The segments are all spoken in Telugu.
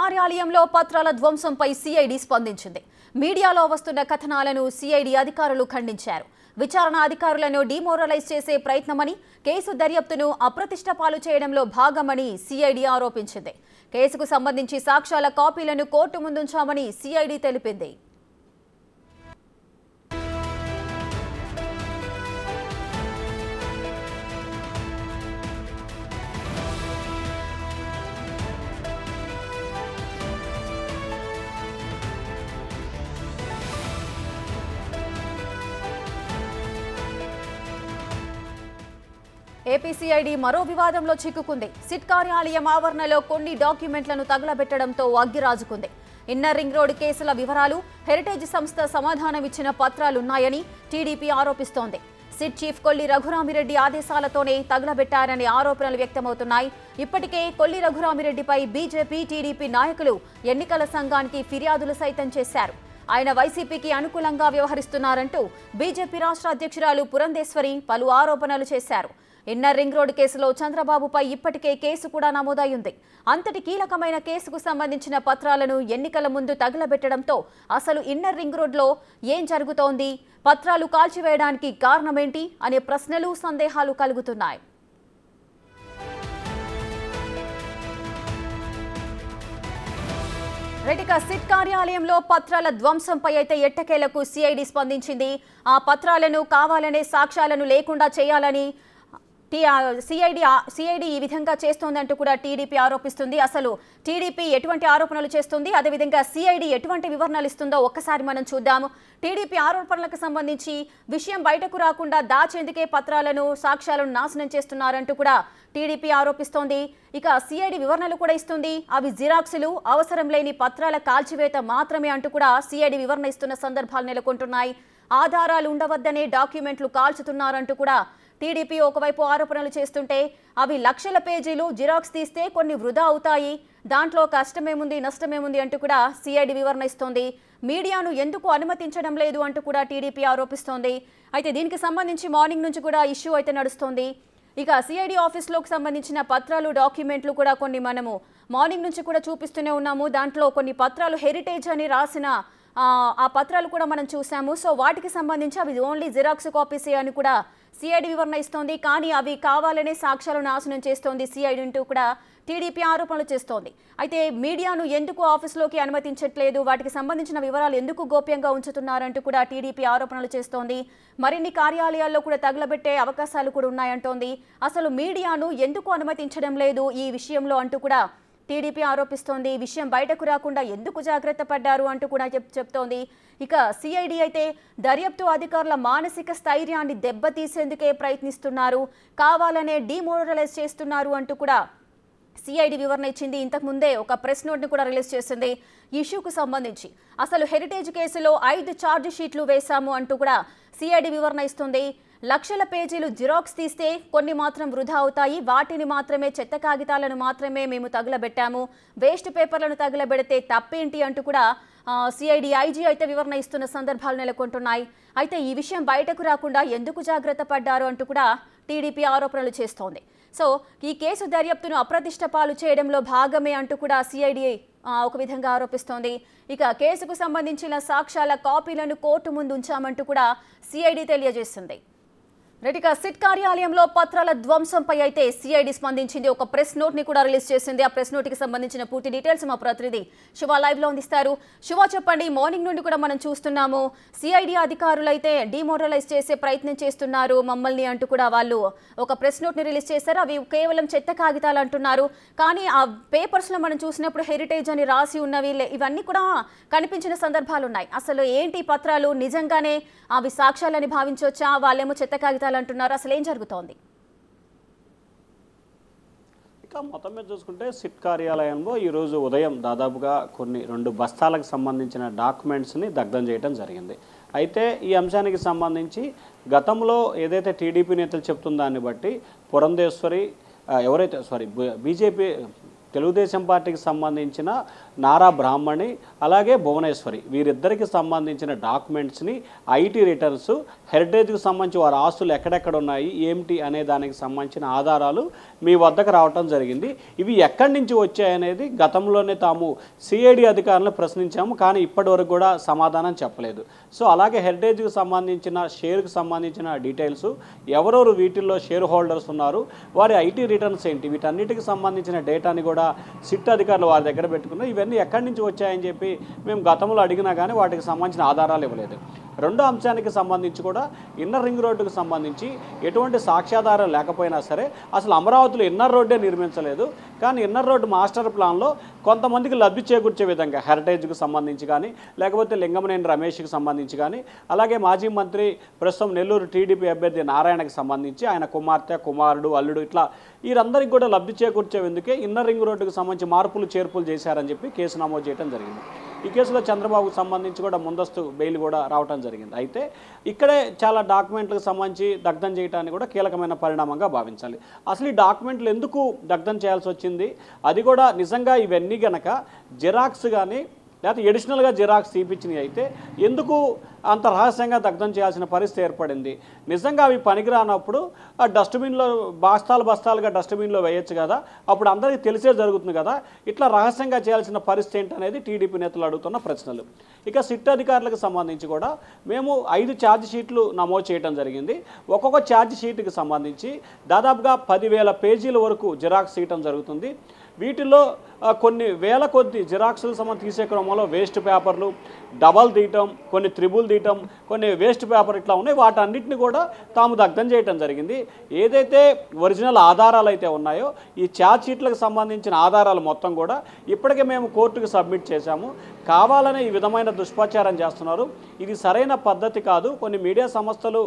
కార్యాలయంలో పత్రాల ధ్వంసంపై సిఐడి స్పందించింది. మీడియాలో వస్తున్న కథనాలను సిఐడి అధికారులు ఖండించారు. విచారణ అధికారులను డిమోరలైజ్ చేసే ప్రయత్నమని, కేసు దర్యాప్తును అప్రతిష్ట పాలు చేయడంలో భాగమని సిఐడి ఆరోపించింది. కేసుకు సంబంధించి సాక్ష్యాల కాపీలను కోర్టు ముందుంచామని సిఐడి తెలిపింది. ఏపీసీఐడి మరో వివాదంలో చిక్కుకుంది. సిట్ కార్యాలయం ఆవరణలో కొన్ని డాక్యుమెంట్లను తగలబెట్టడంతో అగ్గిరాజుకుంది. ఇన్నర్ రింగ్ రోడ్ కేసుల వివరాలు, హెరిటేజ్ సంస్థ సమాధానమిచ్చిన పత్రాలున్నాయని టీడీపీ ఆరోపిస్తోంది. సిట్ చీఫ్ కొల్లి రఘురామిరెడ్డి ఆదేశాలతోనే తగలబెట్టారనే ఆరోపణలు వ్యక్తమవుతున్నాయి. ఇప్పటికే కొల్లి రఘురామిరెడ్డిపై బీజేపీ, టీడీపీ నాయకులు ఎన్నికల సంఘానికి ఫిర్యాదులు సైతం చేశారు. ఆయన వైసీపీకి అనుకూలంగా వ్యవహరిస్తున్నారంటూ బీజేపీ రాష్ట్ర అధ్యక్షురాలు పురంధేశ్వరి పలు ఆరోపణలు చేశారు. ఇన్నర్ రింగ్ రోడ్ కేసులో చంద్రబాబుపై ఇప్పటికే కేసు కూడా నమోదైంది. అంతటి కీలకమైన కేసుకు సంబంధించిన పత్రాలను ఎన్నికల ముందు తగలబెట్టడంతో అసలు ఇన్నర్ రింగ్ రోడ్లో ఏం జరుగుతోంది, పత్రాలు కాల్చివేయడానికి కారణమేంటి అనే ప్రశ్నలు, సందేహాలు కలుగుతున్నాయి. సిట్ కార్యాలయంలో పత్రాల ధ్వంసంపై అయితే ఎట్టకేలకు సిఐడి స్పందించింది. ఆ పత్రాలను కావాలనే సాక్ష్యాలను లేకుండా చేయాలని సిఐడి ఈ విధంగా చేస్తోందంటూ కూడా టీడీపీ ఆరోపిస్తుంది. అసలు టీడీపీ ఎటువంటి ఆరోపణలు చేస్తుంది, అదేవిధంగా సిఐడి ఎటువంటి వివరణలు ఇస్తుందో ఒక్కసారి మనం చూద్దాము. టీడీపీ ఆరోపణలకు సంబంధించి విషయం బయటకు రాకుండా దాచేందుకే పత్రాలను, సాక్ష్యాలను నాశనం చేస్తున్నారంటూ కూడా టీడీపీ ఆరోపిస్తోంది. ఇక సిఐడి వివరణలు కూడా ఇస్తుంది. అవి జిరాక్సులు, అవసరం లేని పత్రాల కాల్చివేత మాత్రమే అంటూ కూడా సిఐడి వివరణ ఇస్తున్న సందర్భాలు నెలకొంటున్నాయి. ఆధారాలు ఉండవద్దనే డాక్యుమెంట్లు కాల్చుతున్నారంటూ కూడా టీడీపీ ఒకవైపు ఆరోపణలు చేస్తుంటే, అవి లక్షల పేజీలు జిరాక్స్ తీస్తే కొన్ని వృధా అవుతాయి, దాంట్లో కష్టమేముంది, నష్టమేముంది అంటూ కూడా సిఐడి వివరణ ఇస్తోంది. మీడియాను ఎందుకు అనుమతించడం లేదు అంటూ కూడా టీడీపీ ఆరోపిస్తోంది. అయితే దీనికి సంబంధించి మార్నింగ్ నుంచి కూడా ఇష్యూ అయితే నడుస్తోంది. ఇక సిఐడి ఆఫీస్లోకి సంబంధించిన పత్రాలు, డాక్యుమెంట్లు కూడా కొన్ని మనము మార్నింగ్ నుంచి కూడా చూపిస్తూనే ఉన్నాము. దాంట్లో కొన్ని పత్రాలు హెరిటేజ్ అని రాసిన ఆ పత్రాలు కూడా మనం చూసాము. సో వాటికి సంబంధించి అవి ఓన్లీ జిరాక్స్ కాపీసే అని కూడా సిఐడి వివరణ ఇస్తోంది. కానీ అవి కావాలనే సాక్ష్యాలు నాశనం చేస్తోంది సిఐడి అంటూ కూడా టీడీపీ ఆరోపణలు చేస్తోంది. అయితే మీడియాను ఎందుకు ఆఫీస్లోకి అనుమతించట్లేదు, వాటికి సంబంధించిన వివరాలు ఎందుకు గోప్యంగా ఉంచుతున్నారంటూ కూడా టీడీపీ ఆరోపణలు చేస్తోంది. మరిన్ని కార్యాలయాల్లో కూడా తగలబెట్టే అవకాశాలు కూడా ఉన్నాయంటోంది. అసలు మీడియాను ఎందుకు అనుమతించడం లేదు ఈ విషయంలో అంటూ కూడా టీడీపీ ఆరోపిస్తోంది. ఈ విషయం బయటకు రాకుండా ఎందుకు జాగ్రత్త పడ్డారు అంటూ కూడా చెప్తోంది. ఇక సిఐడి అయితే దర్యాప్తు అధికారుల మానసిక స్థైర్యాన్ని దెబ్బతీసేందుకే ప్రయత్నిస్తున్నారు, కావాలనే డిమోరలైజ్ చేస్తున్నారు అంటూ కూడా సిఐడి వివరణ ఇచ్చింది. ఇంతకుముందే ఒక ప్రెస్ నోట్ని కూడా రిలీజ్ చేసింది ఇష్యూకు సంబంధించి. అసలు హెరిటేజ్ కేసులో 5 ఛార్జ్ షీట్లు వేశాము అంటూ కూడా సిఐడి వివరణ ఇస్తుంది. లక్షల పేజీలు జిరాక్స్ తీస్తే కొన్ని మాత్రం వృధా అవుతాయి, వాటిని మాత్రమే, చెత్త కాగితాలను మాత్రమే మేము తగలబెట్టాము, వేస్ట్ పేపర్లను తగలబెడితే తప్పేంటి అంటూ కూడా సిఐడి ఐజీ అయితే వివరణ ఇస్తున్న సందర్భాలు నెలకొంటున్నాయి. అయితే ఈ విషయం బయటకు రాకుండా ఎందుకు జాగ్రత్త పడ్డారు అంటూ కూడా టీడీపీ ఆరోపణలు చేస్తోంది. సో ఈ కేసు దర్యాప్తును అప్రతిష్ట పాలు చేయడంలో భాగమే అంటూ కూడా సిఐడి ఒక విధంగా ఆరోపిస్తోంది. ఇక కేసుకు సంబంధించిన సాక్ష్యాల కాపీలను కోర్టు ముందు ఉంచామంటూ కూడా సిఐడి తెలియజేస్తుంది. సిట్ కార్యాలయంలో పత్రాల ధ్వంసంపై అయితే సిఐడి స్పందించింది. ఒక ప్రెస్ నోట్ ని కూడా రిలీజ్ చేసింది. ఆ ప్రెస్ నోట్ కి సంబంధించిన పూర్తి డీటెయిల్స్ మా ప్రతినిధి శివ లైవ్ లో అందిస్తారు. శివ, చెప్పండి. మార్నింగ్ నుండి కూడా మనం చూస్తున్నాము సిఐడి అధికారులు అయితే డిమోరలైజ్ చేసే ప్రయత్నం చేస్తున్నారు మమ్మల్ని అంటూ కూడా వాళ్ళు ఒక ప్రెస్ నోట్ ని రిలీజ్ చేశారు. అవి కేవలం చెత్త కాగితాలు అంటున్నారు. కానీ ఆ పేపర్స్ లో మనం చూసినప్పుడు హెరిటేజ్ అని రాసి ఉన్నవి, ఇవన్నీ కూడా కనిపించిన సందర్భాలు ఉన్నాయి. అసలు ఏంటి పత్రాలు, నిజంగానే అవి సాక్ష్యాలని భావించవచ్చా, వాళ్ళేమో చెత్త కాగితాలు అంటున్నారు, అసలు ఏం జరుగుతోంది? ఇక మొత్తం మీద చూసుకుంటే సిట్ కార్యాలయంలో ఈరోజు ఉదయం దాదాపుగా కొన్ని 2 బస్తాలకు సంబంధించిన డాక్యుమెంట్స్ని దగ్ధం చేయడం జరిగింది. అయితే ఈ అంశానికి సంబంధించి గతంలో ఏదైతే టీడీపీ నేతలు చెప్తున్న దాన్ని బట్టి పురంధేశ్వరి బీజేపీ తెలుగుదేశం పార్టీకి సంబంధించిన నారా బ్రాహ్మణి అలాగే భువనేశ్వరి వీరిద్దరికి సంబంధించిన డాక్యుమెంట్స్ని ఐటీ రిటర్న్స్ హెరిటేజ్కి సంబంధించి వారి ఆస్తులు ఎక్కడెక్కడ ఉన్నాయి ఏమిటి అనే దానికి సంబంధించిన ఆధారాలు మీ వద్దకు రావటం జరిగింది. ఇవి ఎక్కడి నుంచి వచ్చాయనేది గతంలోనే తాము సిఐడి అధికారులను ప్రశ్నించాము, కానీ ఇప్పటి వరకు కూడా సమాధానం చెప్పలేదు. సో అలాగే హెరిటేజ్కి సంబంధించిన షేర్కి సంబంధించిన డీటెయిల్స్, ఎవరెవరు వీటిల్లో షేర్ హోల్డర్స్ ఉన్నారు, వారి ఐటీ రిటర్న్స్ ఏంటి, వీటన్నిటికి సంబంధించిన డేటాని కూడా సిట్ అధికారులు వారి దగ్గర పెట్టుకున్నారు. ఇవన్నీ ఎక్కడి నుంచి వచ్చాయని చెప్పి మేము గతంలో అడిగినా కానీ వాటికి సంబంధించిన ఆధారాలు ఇవ్వలేదు. రెండో అంశానికి సంబంధించి కూడా ఇన్నర్ రింగ్ రోడ్డుకు సంబంధించి ఎటువంటి సాక్ష్యాధారం లేకపోయినా సరే అసలు అమరావతిలో ఇన్నర్ రోడ్డే నిర్మించలేదు, కానీ ఇన్నర్ రోడ్డు మాస్టర్ ప్లాన్లో కొంతమందికి లబ్ధి చేకూర్చే విధంగా హెరిటేజ్కి సంబంధించి కానీ లేకపోతే లింగమనేని రమేష్కి సంబంధించి కానీ అలాగే మాజీ మంత్రి ప్రస్తుతం నెల్లూరు టీడీపీ అభ్యర్థి నారాయణకి సంబంధించి ఆయన కుమార్తె కుమారుడు అల్లుడు ఇట్లా వీరందరికీ కూడా లబ్ధి చేకూర్చేందుకే ఇన్నర్ రింగ్ రోడ్డుకు సంబంధించి మార్పులు చేర్పులు చేశారని చెప్పి కేసు నమోదు చేయడం జరిగింది. ఈ కేసులో చంద్రబాబుకు సంబంధించి కూడా ముందస్తు బెయిల్ కూడా రావడం జరిగింది. అయితే ఇక్కడే చాలా డాక్యుమెంట్లకు సంబంధించి దగ్ధం చేయడానికి కూడా కీలకమైన పరిణామంగా భావించాలి. అసలు ఈ డాక్యుమెంట్లు ఎందుకు దగ్ధం చేయాల్సి వచ్చింది, అది కూడా నిజంగా ఇవన్నీ గనక జిరాక్స్ కానీ లేకపోతే ఎడిషనల్గా జిరాక్స్ తీపిచ్చినవి అయితే ఎందుకు అంత రహస్యంగా దగ్ధం చేయాల్సిన పరిస్థితి ఏర్పడింది? నిజంగా అవి పనికిరానప్పుడు ఆ డస్ట్బిన్లో బస్తాలుగా డస్ట్బిన్లో వేయచ్చు కదా, అప్పుడు అందరికీ తెలిసే జరుగుతుంది కదా, ఇట్లా రహస్యంగా చేయాల్సిన పరిస్థితి ఏంటనేది టీడీపీ నేతలు అడుగుతున్న ప్రశ్నలు. ఇక సిట్ అధికారులకు సంబంధించి కూడా మేము 5 ఛార్జ్ షీట్లు నమోదు చేయడం జరిగింది. ఒక్కొక్క ఛార్జ్ షీట్కి సంబంధించి దాదాపుగా 10,000 పేజీల వరకు జిరాక్స్ తీయటం జరుగుతుంది. వీటిలో కొన్ని వేల కొద్ది జిరాక్సులు తీసే క్రమంలో వేస్ట్ పేపర్లు డబల్ తీయటం, కొన్ని త్రిబుల్ తీయటం, కొన్ని వేస్ట్ పేపర్ ఇట్లా ఉన్నాయి. వాటన్నిటిని కూడా తాము దగ్ధం చేయటం జరిగింది. ఏదైతే ఒరిజినల్ ఆధారాలు అయితే ఉన్నాయో ఈ ఛార్జ్ షీట్లకు సంబంధించిన ఆధారాలు మొత్తం కూడా ఇప్పటికే మేము కోర్టుకు సబ్మిట్ చేశాము. కావాలనే ఈ విధమైన దుష్ప్రచారం చేస్తున్నారు, ఇది సరైన పద్ధతి కాదు, కొన్ని మీడియా సంస్థలు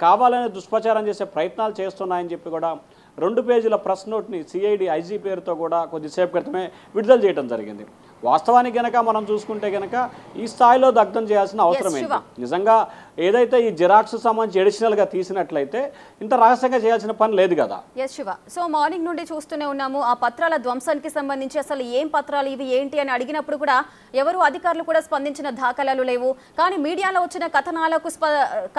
కావాలనే దుష్ప్రచారం చేసే ప్రయత్నాలు చేస్తున్నాయని చెప్పి కూడా 2 పేజీల ప్రెస్ నోట్ని సిఐడి ఐజీ పేరుతో కూడా కొద్దిసేపు క్రితమే విడుదల చేయడం జరిగింది. వాస్తవానికి గనక మనం చూసుకుంటే గనక ఈ స్థాయిలో దగ్ధం చేయాల్సిన అవసరం ఏంటి? నిజంగా ఏదైతే ఈ జిరాక్స్ సంబంధించి ఎడిషనల్గా తీసినట్లయితే ఇంత రహస్యంగా చేయాల్సిన పని లేదు కదా. ఎస్ శివ, సో మార్నింగ్ నుండి చూస్తూనే ఉన్నాము ఆ పత్రాల ధ్వంసానికి సంబంధించి అసలు ఏం పత్రాలు ఇవి ఏంటి అని అడిగినప్పుడు కూడా ఎవరు అధికారులు కూడా స్పందించిన దాఖలాలు లేవు. కానీ మీడియాలో వచ్చిన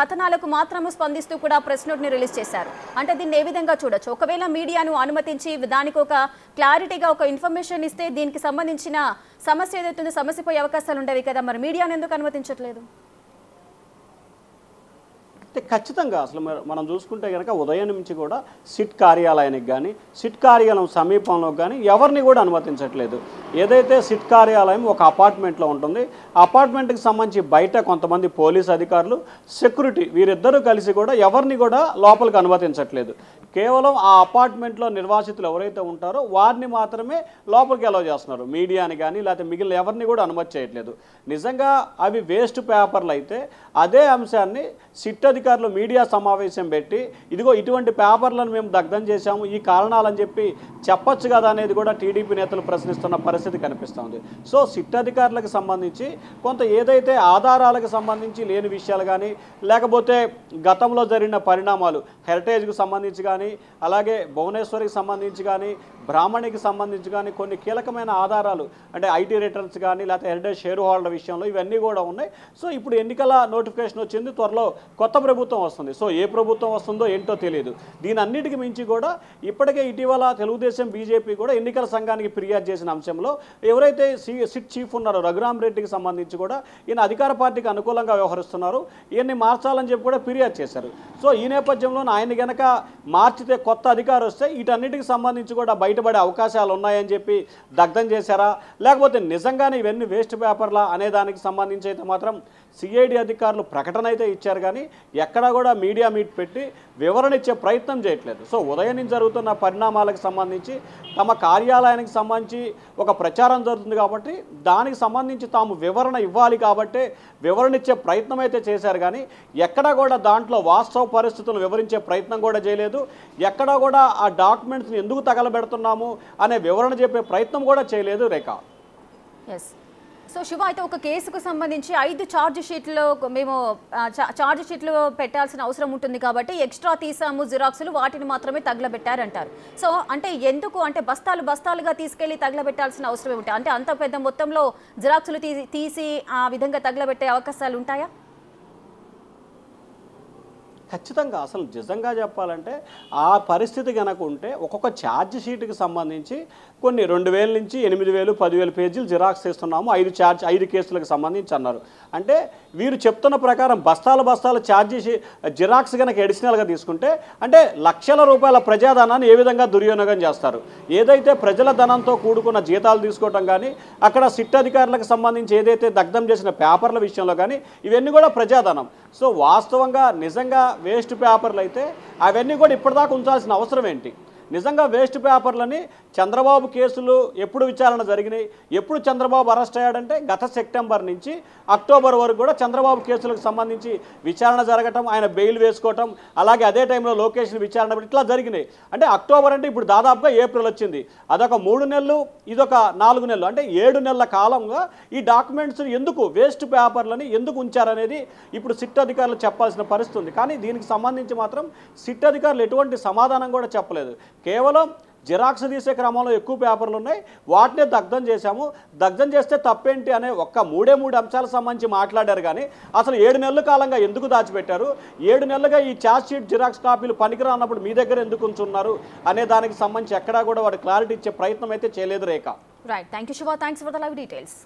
కథనాలకు మాత్రము స్పందిస్తూ కూడా ప్రెస్ నోట్ని రిలీజ్ చేశారు. అంటే దీన్ని ఏ విధంగా చూడొచ్చు? ఒకవేళ మీడియాను అనుమతించి దానికి ఒక క్లారిటీగా ఒక ఇన్ఫర్మేషన్ ఇస్తే దీనికి సంబంధించిన సమస్య ఏదైతుందో సమస్య పోయే అవకాశాలు ఉండేవి కదా, మరి మీడియాను ఎందుకు అనుమతించట్లేదు? అంటే ఖచ్చితంగా అసలు మనం చూసుకుంటే కనుక ఉదయం నుంచి కూడా సిట్ కార్యాలయానికి కానీ సిట్ కార్యాలయం సమీపంలో కానీ ఎవరిని కూడా అనుమతించట్లేదు. ఏదైతే సిట్ కార్యాలయం ఒక అపార్ట్మెంట్లో ఉంటుంది, అపార్ట్మెంట్కి సంబంధించి బయట కొంతమంది పోలీస్ అధికారులు సెక్యూరిటీ వీరిద్దరూ కలిసి కూడా ఎవరిని కూడా లోపలికి అనుమతించట్లేదు. కేవలం ఆ అపార్ట్మెంట్లో నిర్వాసితులు ఎవరైతే ఉంటారో వారిని మాత్రమే లోపలికి అలౌ చేస్తున్నారు. మీడియాని కానీ లేకపోతే మిగిలిన ఎవరిని కూడా అనుమతి చేయట్లేదు. నిజంగా అవి వేస్ట్ పేపర్లు అయితే అదే అంశాన్ని సిట్ అధికారులు మీడియా సమావేశం పెట్టి ఇదిగో ఇటువంటి పేపర్లను మేము దగ్ధం చేశాము, ఈ కారణాలని చెప్పి చెప్పొచ్చు కదా అనేది కూడా టీడీపీ నేతలు ప్రశ్నిస్తున్న పరిస్థితి కనిపిస్తుంది. సో సిట్ అధికారులకు సంబంధించి కొంత ఏదైతే ఆధారాలకు సంబంధించి లేని విషయాలు కానీ లేకపోతే గతంలో జరిగిన పరిణామాలు హెరిటేజ్కి సంబంధించి కానీ అలాగే భువనేశ్వరికి సంబంధించి కానీ బ్రాహ్మణికి సంబంధించి కానీ కొన్ని కీలకమైన ఆధారాలు అంటే ఐటీ రిటర్న్స్ కానీ లేకపోతే హెరిటేజ్ షేర్ హోల్డర్ విషయంలో ఇవన్నీ కూడా ఉన్నాయి. సో ఇప్పుడు ఎన్నికల నోటిఫికేషన్ వచ్చింది, త్వరలో కొత్త ప్రభుత్వం వస్తుంది. సో ఏ ప్రభుత్వం వస్తుందో ఏంటో తెలియదు. దీని అన్నిటికీ మించి కూడా ఇప్పటికే ఇటీవల తెలుగుదేశం బీజేపీ కూడా ఎన్నికల సంఘానికి ఫిర్యాదు చేసిన అంశంలో ఎవరైతే సిట్ చీఫ్ ఉన్నారో రఘురామ్ రెడ్డికి సంబంధించి కూడా ఈయన అధికార పార్టీకి అనుకూలంగా వ్యవహరిస్తున్నారు, ఈయన్ని మార్చాలని చెప్పి కూడా ఫిర్యాదు చేశారు. సో ఈ నేపథ్యంలో ఆయన గనక మార్చితే కొత్త అధికారం వస్తే వీటన్నిటికి సంబంధించి కూడా బయటపడే అవకాశాలు ఉన్నాయని చెప్పి దగ్ధం చేశారా, లేకపోతే నిజంగానే ఇవన్నీ వేస్ట్ పేపర్లా అనే దానికి సంబంధించి అయితే మాత్రం సిఐడి అధికారులు ప్రకటన అయితే ఇచ్చారు, కానీ ఎక్కడా కూడా మీడియా మీట్ పెట్టి వివరణ ఇచ్చే ప్రయత్నం చేయట్లేదు. సో ఉదయం నుంచి జరుగుతున్న పరిణామాలకు సంబంధించి తమ కార్యాలయానికి సంబంధించి ఒక ప్రచారం జరుగుతుంది కాబట్టి దానికి సంబంధించి తాము వివరణ ఇవ్వాలి కాబట్టి వివరణ ఇచ్చే ప్రయత్నం అయితే చేశారు, కానీ ఎక్కడా కూడా దాంట్లో వాస్తవ పరిస్థితులను వివరించే ప్రయత్నం కూడా చేయలేదు. ఎక్కడా కూడా ఆ డాక్యుమెంట్స్ని ఎందుకు తగలబెడుతున్నాము అనే వివరణ చెప్పే ప్రయత్నం కూడా చేయలేదు రేఖ. ఎస్ సో శివ, అయితే ఒక కేసుకు సంబంధించి 5 ఛార్జ్ షీట్లు మేము ఛార్జ్ షీట్లు పెట్టాల్సిన అవసరం ఉంటుంది కాబట్టి ఎక్స్ట్రా తీసాము జిరాక్సులు, వాటిని మాత్రమే తగలబెట్టారంటారు. సో అంటే ఎందుకు, అంటే బస్తాలుగా తీసుకెళ్లి తగలబెట్టాల్సిన అవసరం ఏమిటి? అంటే అంత పెద్ద మొత్తంలో జిరాక్సులు తీసి ఆ విధంగా తగలబెట్టే అవకాశాలు ఉంటాయా? ఖచ్చితంగా అసలు నిజంగా చెప్పాలంటే ఆ పరిస్థితి కనుక ఉంటే ఒక్కొక్క ఛార్జ్ షీట్కి సంబంధించి కొన్ని 2000 నుంచి 8000 10,000 పేజీలు జిరాక్స్ చేస్తున్నాము 5 కేసులకు సంబంధించి అన్నారు. అంటే వీరు చెప్తున్న ప్రకారం బస్తాల ఛార్జీ జిరాక్స్ కనుక అడిషనల్గా తీసుకుంటే అంటే లక్షల రూపాయల ప్రజాధనాన్ని ఏ విధంగా దుర్వినియోగం చేస్తారు. ఏదైతే ప్రజల ధనంతో కూడుకున్న జీతాలు తీసుకోవటం కానీ, అక్కడ సిట్ అధికారులకు సంబంధించి ఏదైతే దగ్ధం చేసిన పేపర్ల విషయంలో కానీ ఇవన్నీ కూడా ప్రజాధనం. సో వాస్తవంగా నిజంగా వేస్ట్ పేపర్లు అయితే అవన్నీ కూడా ఇప్పటిదాకా ఉంచాల్సిన అవసరం ఏంటి? నిజంగా వేస్ట్ పేపర్లని చంద్రబాబు కేసులు ఎప్పుడు విచారణ జరిగినాయి, ఎప్పుడు చంద్రబాబు అరెస్ట్ అయ్యాడంటే గత సెప్టెంబర్ నుంచి అక్టోబర్ వరకు కూడా చంద్రబాబు కేసులకు సంబంధించి విచారణ జరగటం, ఆయన బెయిల్ వేసుకోవటం, అలాగే అదే టైంలో లొకేషన్ విచారణ ఇట్లా జరిగినాయి. అంటే అక్టోబర్ అంటే ఇప్పుడు దాదాపుగా ఏప్రిల్ వచ్చింది, అదొక 3 నెలలు, ఇదొక 4 నెలలు, అంటే 7 నెలల కాలంగా ఈ డాక్యుమెంట్స్ ఎందుకు వేస్ట్ పేపర్లని ఎందుకు ఉంచారనేది ఇప్పుడు సిట్ అధికారులు చెప్పాల్సిన పరిస్థితి ఉంది. కానీ దీనికి సంబంధించి మాత్రం సిట్ అధికారులు ఎటువంటి సమాధానం కూడా చెప్పలేదు. కేవలం జిరాక్స్ తీసే క్రమంలో ఎక్కువ పేపర్లు ఉన్నాయి, వాటినే దగ్ధం చేశాము, దగ్ధం చేస్తే తప్పేంటి అనే ఒక్క 3 అంశాలకు సంబంధించి మాట్లాడారు. కానీ అసలు 7 నెలల కాలంగా ఎందుకు దాచిపెట్టారు, 7 నెలలుగా ఈ ఛార్జ్ షీట్ జిరాక్స్ కాపీలు పనికిరానప్పుడు మీ దగ్గర ఎందుకు ఉంచున్నారు అనే దానికి సంబంధించి ఎక్కడా కూడా వాడు క్లారిటీ ఇచ్చే ప్రయత్నం అయితే చేయలేదు Rekha. Right, thank you Shiva, thanks for the live details.